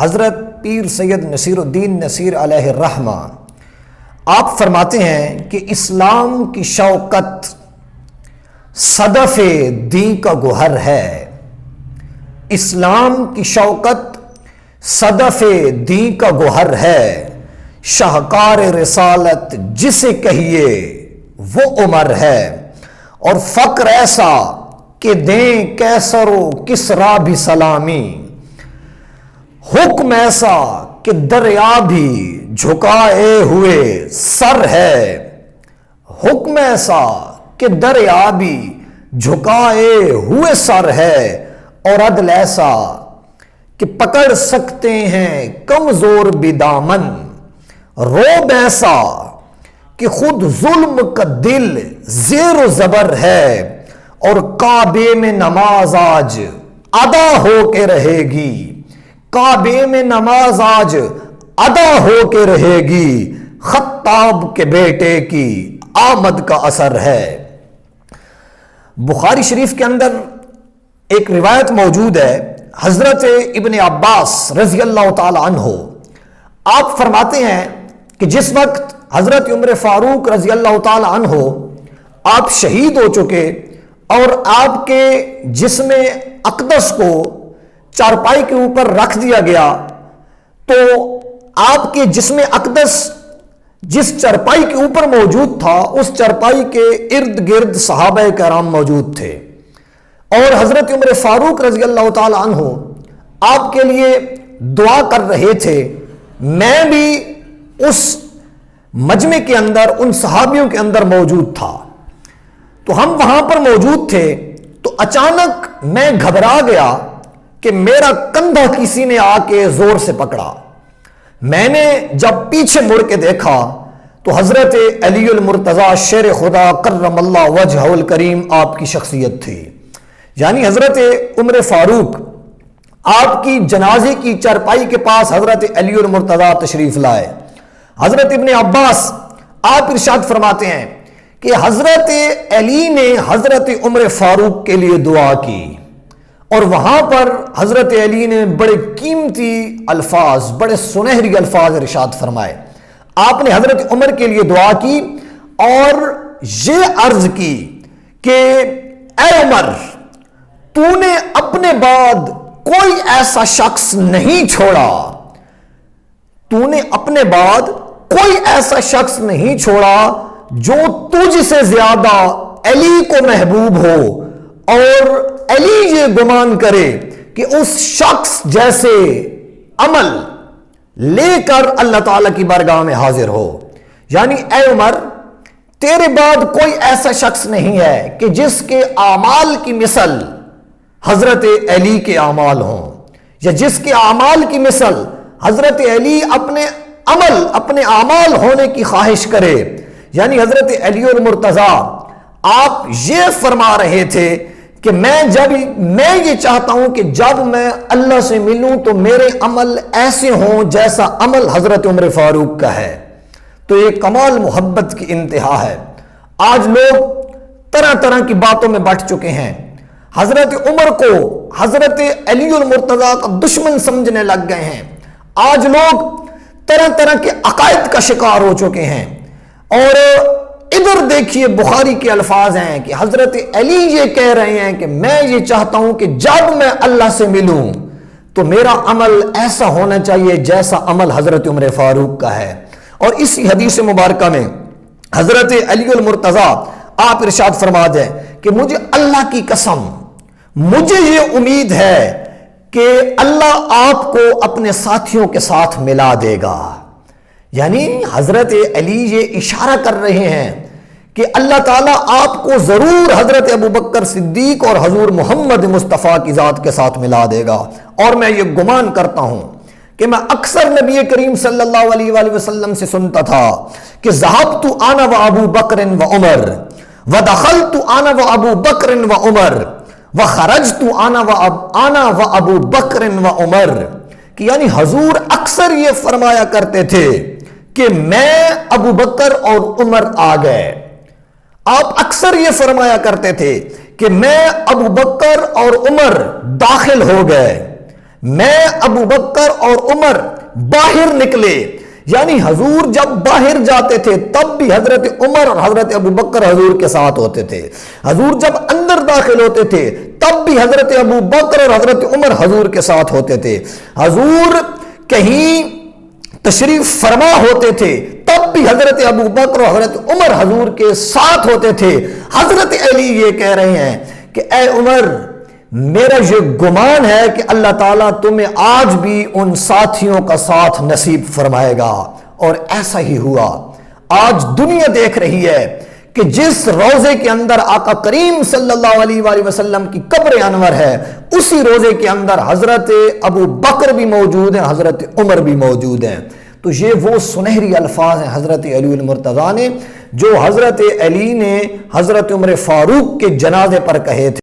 حضرت پیر سید نصیر الدین نصیر علیہ الرحمہ آپ فرماتے ہیں کہ اسلام کی شوکت صدف دین کا گوہر ہے۔ اسلام کی شوکت صدف دین کا گوہر ہے، شاہکار رسالت جسے کہیے وہ عمر ہے، اور فقر ایسا کہ دیں کیسر و کسریٰ بھی سلامی، حکم ایسا کہ دریا بھی جھکائے ہوئے سر ہے، حکم ایسا کہ دریا بھی جھکائے ہوئے سر ہے، اور عدل ایسا کہ پکڑ سکتے ہیں کمزور بھی دامن، روب ایسا کہ خود ظلم کا دل زیر و زبر ہے، اور کعبے میں نماز آج ادا ہو کے رہے گی، کعبے میں نماز آج ادا ہو کے رہے گی، خطاب کے بیٹے کی آمد کا اثر ہے۔ بخاری شریف کے اندر ایک روایت موجود ہے، حضرت ابن عباس رضی اللہ تعالی عنہ آپ فرماتے ہیں کہ جس وقت حضرت عمر فاروق رضی اللہ تعالی عنہ آپ شہید ہو چکے اور آپ کے جسم اقدس کو چارپائی کے اوپر رکھ دیا گیا، تو آپ کے جسم اقدس جس چارپائی کے اوپر موجود تھا اس چارپائی کے ارد گرد صحابہ کرام موجود تھے، اور حضرت عمر فاروق رضی اللہ تعالی عنہ آپ کے لیے دعا کر رہے تھے۔ میں بھی اس مجمع کے اندر ان صحابیوں کے اندر موجود تھا، تو ہم وہاں پر موجود تھے، تو اچانک میں گھبرا گیا کہ میرا کندھا کسی نے آ کے زور سے پکڑا۔ میں نے جب پیچھے مڑ کے دیکھا تو حضرت علی المرتضیٰ شیر خدا کرم اللہ وجہہ الکریم آپ کی شخصیت تھی، یعنی حضرت عمر فاروق آپ کی جنازے کی چارپائی کے پاس حضرت علی المرتضیٰ تشریف لائے۔ حضرت ابن عباس آپ ارشاد فرماتے ہیں کہ حضرت علی نے حضرت عمر فاروق کے لیے دعا کی، اور وہاں پر حضرت علی نے بڑے قیمتی الفاظ، بڑے سنہری الفاظ ارشاد فرمائے۔ آپ نے حضرت عمر کے لیے دعا کی اور یہ عرض کی کہ اے عمر، تو نے اپنے بعد کوئی ایسا شخص نہیں چھوڑا، تو نے اپنے بعد کوئی ایسا شخص نہیں چھوڑا جو تجھ سے زیادہ علی کو محبوب ہو، اور علی یہ گمان کرے کہ اس شخص جیسے عمل لے کر اللہ تعالیٰ کی بارگاہ میں حاضر ہو۔ یعنی اے عمر، تیرے بعد کوئی ایسا شخص نہیں ہے کہ جس کے اعمال کی مثل حضرت علی کے اعمال ہوں، یا جس کے اعمال کی مثل حضرت علی اپنے اعمال ہونے کی خواہش کرے۔ یعنی حضرت علی المرتضیٰ آپ یہ فرما رہے تھے کہ میں یہ چاہتا ہوں کہ جب میں اللہ سے ملوں تو میرے عمل ایسے ہوں جیسا عمل حضرت عمر فاروق کا ہے۔ تو یہ کمال محبت کی انتہا ہے۔ آج لوگ طرح طرح کی باتوں میں بٹ چکے ہیں، حضرت عمر کو حضرت علی المرتضیٰ کا دشمن سمجھنے لگ گئے ہیں، آج لوگ طرح طرح کے عقائد کا شکار ہو چکے ہیں۔ اور ادھر دیکھیے بخاری کے الفاظ ہیں کہ حضرت علی یہ کہہ رہے ہیں کہ میں یہ چاہتا ہوں کہ جب میں اللہ سے ملوں تو میرا عمل ایسا ہونا چاہیے جیسا عمل حضرت عمر فاروق کا ہے۔ اور اسی حدیث مبارکہ میں حضرت علی المرتضیٰ آپ ارشاد فرما دیں کہ مجھے اللہ کی قسم، مجھے یہ امید ہے کہ اللہ آپ کو اپنے ساتھیوں کے ساتھ ملا دے گا۔ یعنی حضرت علی یہ اشارہ کر رہے ہیں کہ اللہ تعالیٰ آپ کو ضرور حضرت ابوبکر صدیق اور حضور محمد مصطفیٰ کی ذات کے ساتھ ملا دے گا۔ اور میں یہ گمان کرتا ہوں کہ میں اکثر نبی کریم صلی اللہ علیہ وآلہ وسلم سے سنتا تھا کہ ذہبت انا و ابو بکر و عمر ودخلت انا و ابو بکر و عمر وخرجت انا و ابو بکر و عمر، کہ یعنی حضور اکثر یہ فرمایا کرتے تھے کہ میں ابو بکر اور عمر آ گئے۔ آپ اکثر یہ فرمایا کرتے تھے کہ میں ابو بکر اور عمر داخل ہو گئے، میں ابو بکر اور عمر باہر نکلے، یعنی حضور جب باہر جاتے تھے تب بھی حضرت عمر اور حضرت ابو بکر حضور کے ساتھ ہوتے تھے، حضور جب اندر داخل ہوتے تھے تب بھی حضرت ابو بکر اور حضرت عمر حضور کے ساتھ ہوتے تھے، حضور کہیں تشریف فرما ہوتے تھے تب بھی حضرت ابو بکر اور حضرت عمر حضور کے ساتھ ہوتے تھے۔ حضرت علی یہ کہہ رہے ہیں کہ اے عمر، میرا یہ گمان ہے کہ اللہ تعالیٰ تمہیں آج بھی ان ساتھیوں کا ساتھ نصیب فرمائے گا، اور ایسا ہی ہوا۔ آج دنیا دیکھ رہی ہے کہ جس روزے کے اندر آقا کریم صلی اللہ علیہ وآلہ وسلم کی قبر انور ہے، اسی روزے کے اندر حضرت ابو بکر بھی موجود ہیں، حضرت عمر بھی موجود ہیں۔ تو یہ وہ سنہری الفاظ ہیں حضرت علی المرتضیٰ نے جو حضرت علی نے حضرت عمر فاروق کے جنازے پر کہے تھے۔